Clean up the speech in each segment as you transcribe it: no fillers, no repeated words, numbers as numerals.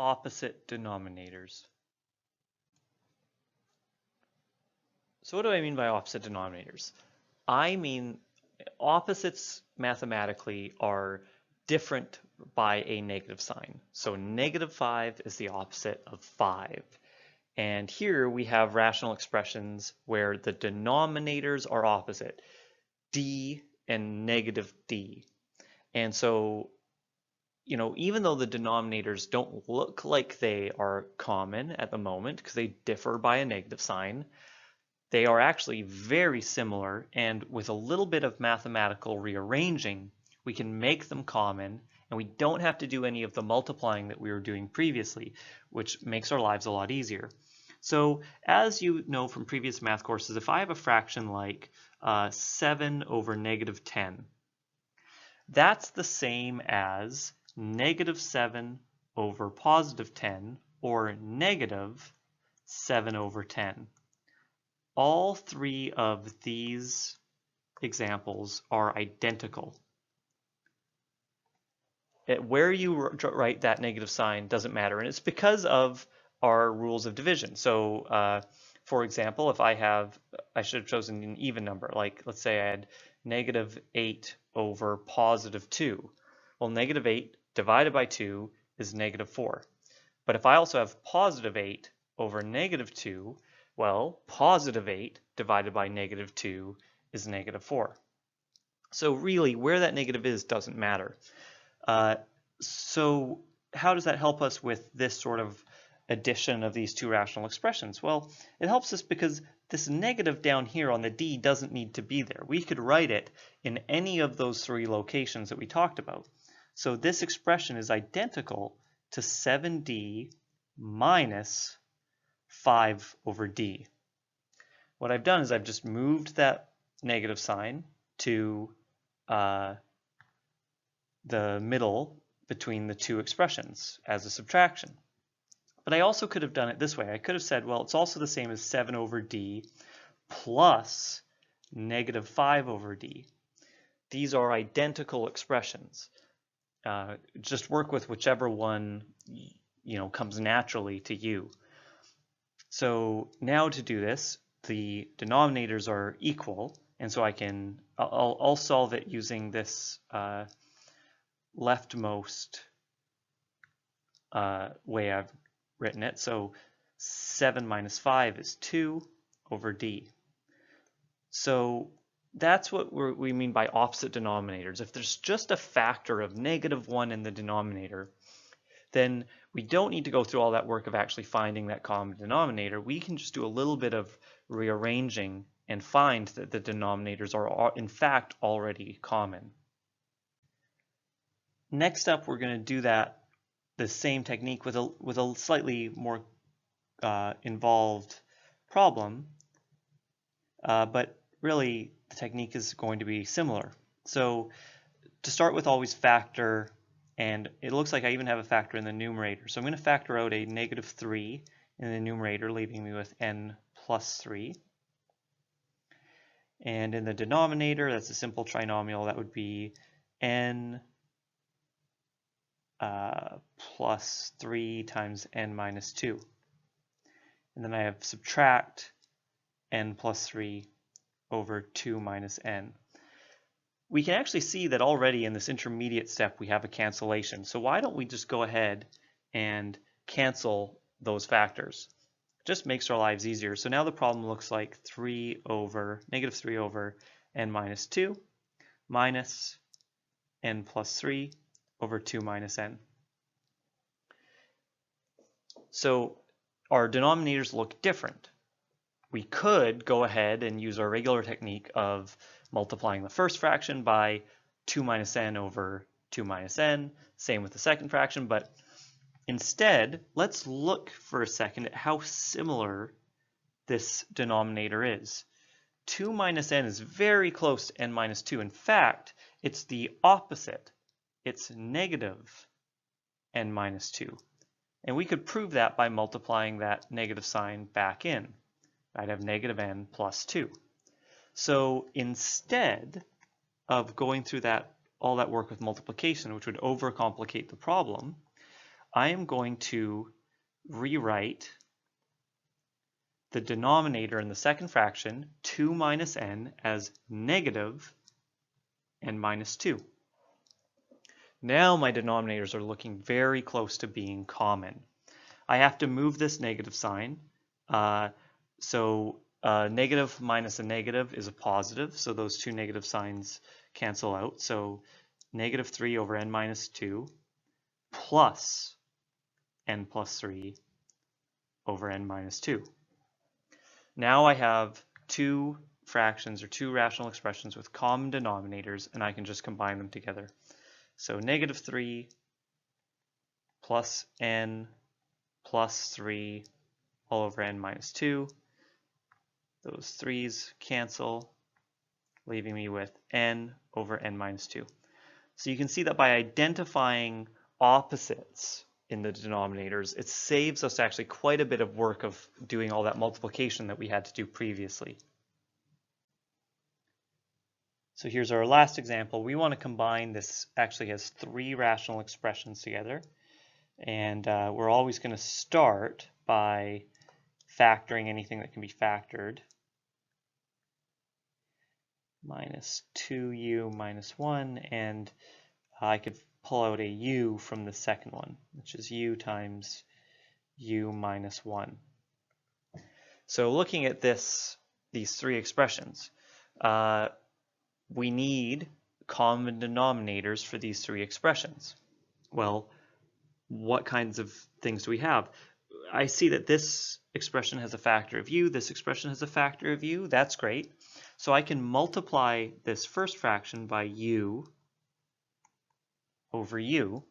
opposite denominators. So what do I mean by opposite denominators? I mean opposites mathematically are different by a negative sign. So -5 is the opposite of 5. And here we have rational expressions where the denominators are opposite, d and -d. And so, even though the denominators don't look like they are common at the moment because they differ by a negative sign, they are actually very similar, and with a little bit of mathematical rearranging, we can make them common, and we don't have to do any of the multiplying that we were doing previously, which makes our lives a lot easier. So as you know from previous math courses, if I have a fraction like 7 over -10, that's the same as -7 over +10, or -7 over 10. All three of these examples are identical. Where you write that negative sign doesn't matter, and it's because of our rules of division. So for example, if I should have chosen an even number, like let's say I had -8 over +2. Well, -8 divided by 2 is -4. But if I also have +8 over -2, well, +8 divided by -2 is -4. So really, where that negative is doesn't matter. So how does that help us with this sort of addition of these two rational expressions? Well, it helps us because this negative down here on the d doesn't need to be there. We could write it in any of those three locations that we talked about. So this expression is identical to 7d minus 5 over d. What I've done is I've just moved that negative sign to the middle between the two expressions as a subtraction. But I also could have done it this way. I could have said, well, it's also the same as 7 over d plus -5 over d. These are identical expressions. Just work with whichever one comes naturally to you. So now to do this, the denominators are equal, and so I'll solve it using this leftmost way I've written it. So 7 minus 5 is 2 over d. So that's what we mean by opposite denominators. If there's just a factor of -1 in the denominator, then we don't need to go through all that work of actually finding that common denominator. We can just do a little bit of rearranging and find that the denominators are in fact already common. Next up, we're going to do the same technique with a slightly more involved problem, but really the technique is going to be similar. So to start with, always factor, and it looks like I even have a factor in the numerator. So I'm going to factor out a -3 in the numerator, leaving me with n plus 3. And in the denominator, that's a simple trinomial, that would be n plus 3 times n minus 2. And then I have subtract n plus 3 over 2 minus n. We can actually see that already in this intermediate step we have a cancellation. So why don't we just go ahead and cancel those factors? It just makes our lives easier. So now the problem looks like -3 over n minus 2 minus n plus 3 over 2 minus n. So our denominators look different. We could go ahead and use our regular technique of multiplying the first fraction by 2 minus n over 2 minus n, same with the second fraction, but instead, let's look for a second at how similar this denominator is. 2 minus n is very close to n minus 2. In fact, it's the opposite. It's negative n minus 2. And we could prove that by multiplying that negative sign back in. I'd have negative n plus 2. So instead of going through all that work with multiplication, which would overcomplicate the problem, I am going to rewrite the denominator in the second fraction, 2 minus n, as negative n minus 2. Now my denominators are looking very close to being common. I have to move this negative sign. Negative minus a negative is a positive, so those two negative signs cancel out. So negative 3 over n minus 2 plus n plus 3 over n minus 2. Now I have two fractions or two rational expressions with common denominators, and I can just combine them together. So negative 3 plus n plus 3 all over n minus 2. Those 3's cancel, leaving me with n over n minus 2. So you can see that by identifying opposites in the denominators, it saves us actually quite a bit of work of doing all that multiplication that we had to do previously. So here's our last example. We want to combine this, actually has three rational expressions together. And we're always going to start by factoring anything that can be factored. Minus 2u minus 1, and I could pull out a u from the second one, which is u times u minus 1. So looking at these three expressions, we need common denominators for these three expressions. Well, what kinds of things do we have? I see that this expression has a factor of u, this expression has a factor of u. That's great. So I can multiply this first fraction by u over u.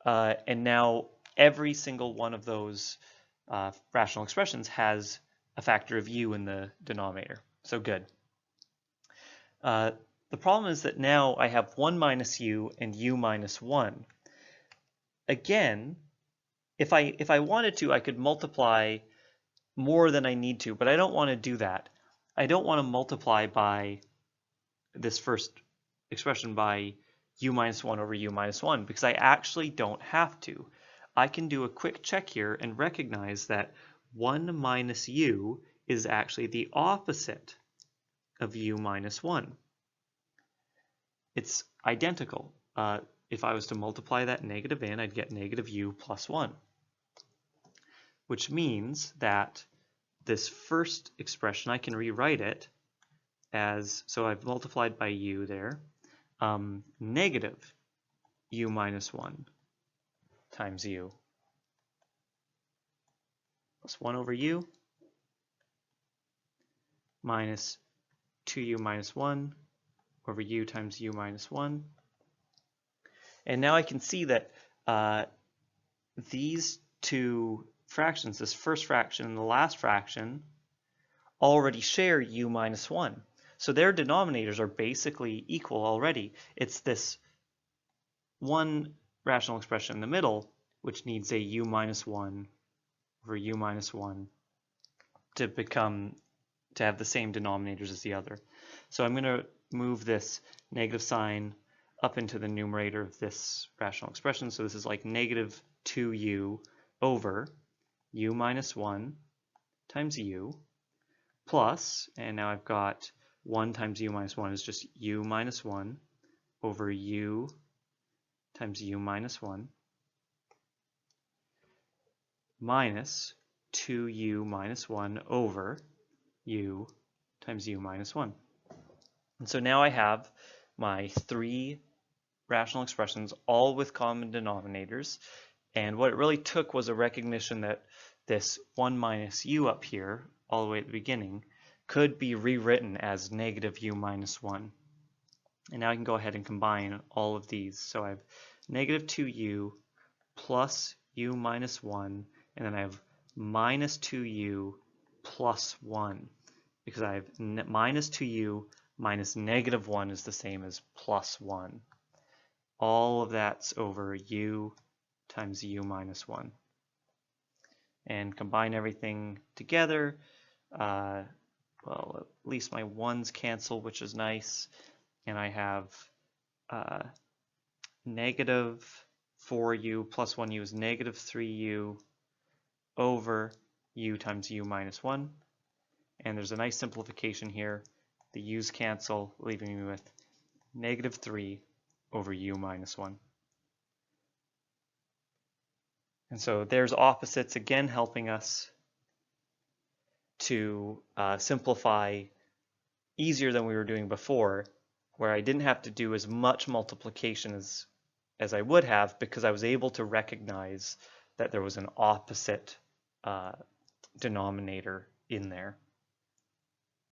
And now every single one of those rational expressions has a factor of u in the denominator. So good. The problem is that now I have 1 minus u and u minus 1. Again, if I wanted to, I could multiply more than I need to, but I don't want to do that. I don't want to multiply by this first expression by u minus 1 over u minus 1 because I actually don't have to. I can do a quick check here and recognize that 1 minus u is actually the opposite of u minus 1. It's identical. If I was to multiply that negative in, I'd get negative u plus 1, which means that this first expression, I can rewrite it as, so I've multiplied by u there, negative u minus 1 times u plus 1 over u minus 2u minus 1 over u times u minus 1. And now I can see that these two fractions, this first fraction and the last fraction, already share u minus 1. So their denominators are basically equal already. It's this one rational expression in the middle which needs a u minus 1 over u minus 1 to have the same denominators as the other. So I'm going to move this negative sign up into the numerator of this rational expression. So this is like negative 2u over u minus 1 times u plus, and now I've got 1 times u minus 1 is just u minus 1 over u times u minus 1 minus 2u minus 1 over u times u minus 1. And so now I have my three rational expressions all with common denominators. And what it really took was a recognition that this 1 minus u up here, all the way at the beginning, could be rewritten as negative u minus 1. And now I can go ahead and combine all of these. So I have negative 2u plus u minus 1, and then I have minus 2u plus 1, because I have minus 2u minus negative 1 is the same as plus 1. All of that's over u times u minus 1. And combine everything together. Well, at least my 1's cancel, which is nice. And I have negative 4u plus 1u is negative 3u over u times u minus 1. And there's a nice simplification here. The u's cancel, leaving me with negative 3 over u minus 1. And so there's opposites again helping us to simplify easier than we were doing before, where I didn't have to do as much multiplication as I would have because I was able to recognize that there was an opposite denominator in there.